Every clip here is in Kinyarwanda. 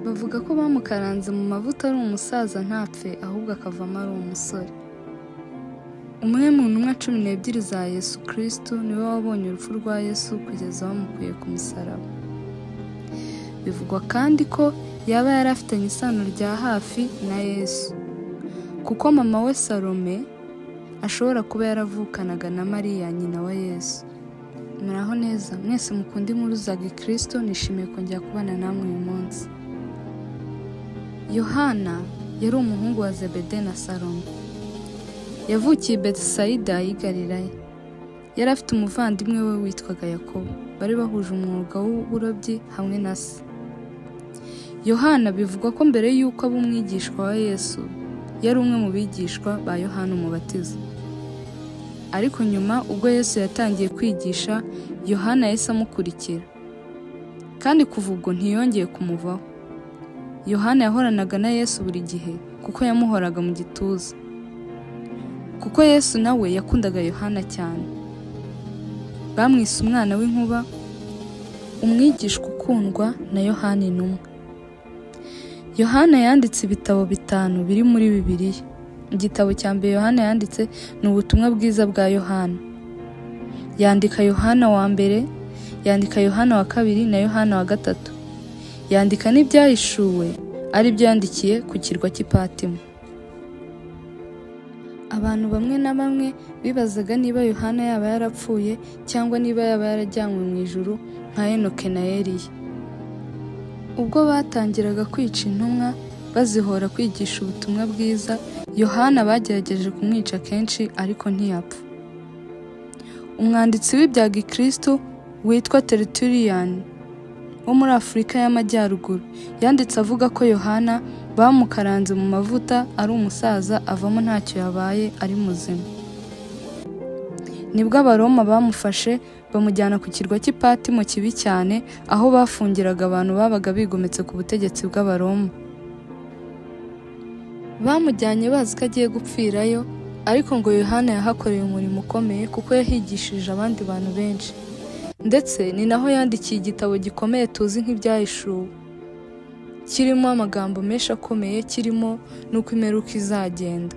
bavuga ko bamukaranze mu mavuta ari umusaza ntapfe ahubwo akavamo ari umusore. Umwe mu ntumwa 12 za Yesu Kristo niwe wabonye urupfu rwa Yesu kugeza bamukuye ku musaraba. Bivugwa kandi ko yaba yarafitanye isano rya hafi na Yesu, kuko mama we Salome ashobora kuba yaravukanaga na Mariya nyina wa Yesu. Muraho neza mwese mukunda inkuru za Gikristo, nishimiye kongera kubana namwe uyu munsi. Yohana yari umuhungu wa Zebede na Salome. Yavukiye i Betisaida y'i Galilaya. Yari afite umuvandimwe we witwaga Yakobo. Bari bahuje umwuga w'uburobyi hamwe na se. Yohana bivugwa ko mbere y'uko aba umwigishwa wa Yesu, yari umwe mu bigishwa ba Yohana Umubatiza. Ariko nyuma ubwo Yesu yatangiye kwigisha, Yohana yahise amukurikira. Kandi kuva ubwo ntiyongeye kumuvaho. Yohana yahoranaga na Yesu buri gihe kuko yamuhoraga mu gituza. Kuko Yesu nawe yakundaga Yohana cyane. Bamwise umwana w'inkuba, umwigishwa ukundwa na Yohana intumwa. Yohana yanditse ibitabo 5 biri muri Bibiliya. Igitabo cya mbere Yohana yanditse ni ubutumwa bwiza bwa Yohana. Yandika Yohana wa mbere, yandika Yohana wa kabiri na Yohana wa gatatu. Yandika n'ibyahishuwe, ari byo yandikiye ku kirwa cy'Ipatimo. Abantu bamwe na bamwe bibazaga niba Yohana yaba yarapfuye cyangwa niba yaba yarajyanywe mu ijuru nka Enoke na Eliya. Ubwo batangiraga kwica intumwa bazihora kwigisha ubutumwa bwiza, Yohana bagerageje kumwica kenshi ariko ntiyapfa. Umwanditsi w'ibya Gikristo witwa Tertullian wo muri Afurika y'Amajyaruguru yanditse avuga ko Yohana bamukaranze mu mavuta ari umusaza avamo ntacyo yabaye ari muzima. Nibwo Abaroma bamufashe bamujyana ku kirwa cy'Ipatimo kibi cyane, aho bafungiraga abantu babaga bigometse ku butegetsi bw'Abaroma. Bamujyanye bazi ko agiye gupfirayo, ariko ngo Yohana yahakoreye umurimo ukomeye kuko yahigishije abandi bantu benshi. Ndetse ni naho yandikiye igitabo gikomeye tuzi nk'ibyahishuwe, kirimo amagambo menshi akomeye, kirimo n'uko imperuka izagenda.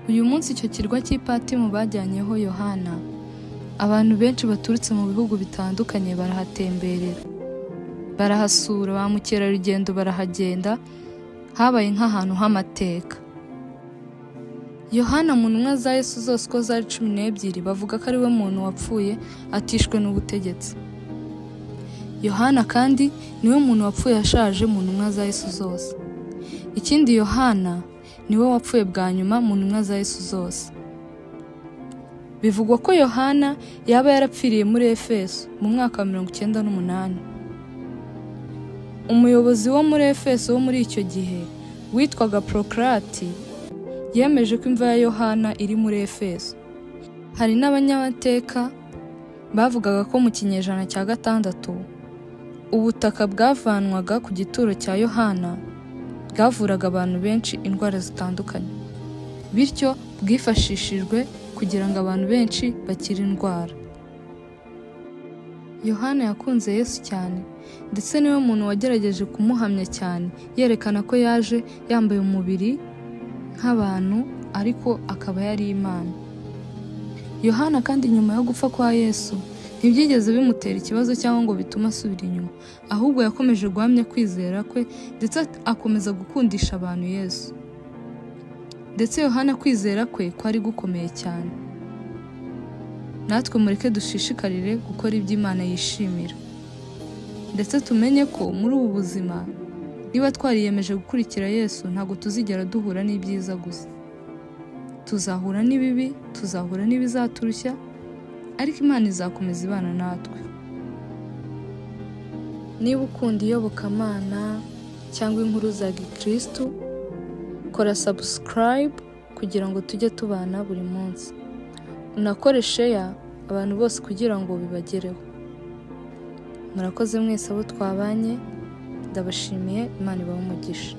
Uyu munsi icyo kirwa cy'Ipatimo bajyanyeho Yohana, abantu benshi baturutse mu bihugu bitandukanye barahatemberera, barahasura, ba mukerarugendo barahagenda, habaye nk'ahantu h'amateka. Yohana mu ntumwa za Yesu zose uko zari 12 bavuga ko ari we muntu wapfuye atishwe n'ubutegetsi. Yohana kandi niwe muntu wapfuye ashaje mu ntumwa za Yesu zose. Ikindi, Yohana niwe wapfuye bwa nyuma mu ntumwa za Yesu zose. Bivugwa ko Yohana yaba yarapfiriye muri Efeso mu mwaka wa 98. Umuyobozi wo muri Efeso wo muri icyo gihe witwaga Prokrati yemeje ko imva ya Yohana iri muri Efeso. Hari n'abanyamateka bavugaga ko mu kinyejana cya 6 ubutaka bwavanwaga ku gituro cya Yohana bwavuraga abantu benshi indwara zitandukanye, bityo bwifashishijwe kugira ngo abantu benshi bakire indwara. Yohana yakunze Yesu cyane, ndetse niwe muntu wagerageje kumuhamya cyane, yerekana ko yaje yambaye umubiri nk'abantu ariko akaba yari Imana. Yohana kandi nyuma yo gupfa kwa Yesu ntibyigeze bimutera ikibazo cyangwa ngo bitume asubira inyuma, ahubwo yakomeje guhamya kwizera kwe ndetse akomeza gukundisha abantu Yesu. Ndetse Yohana kwizera kwe kwari gukomeye cyane. Natwe mureke dushishikarire gukora ibyo Imana yishimira, ndetse tumenye ko muri ubu buzima niba twariyemeje gukurikira Yesu ntabwo tuzigera duhura n'ibyiza gusa. Tuzahura n'ibibi, tuzahura n'ibizaturushya, ariko Imana izakomeza ibana natwe. Niba ukunda iyobokamana cyangwa inkuru za Gikristo, kora subscribe kugira ngo tujye tubana buri munsi. Unakore share abantu bose kugira ngo bibagereho. Murakoze mwese abo twabanye, ndabashimiye. Imana ibahe umugisha.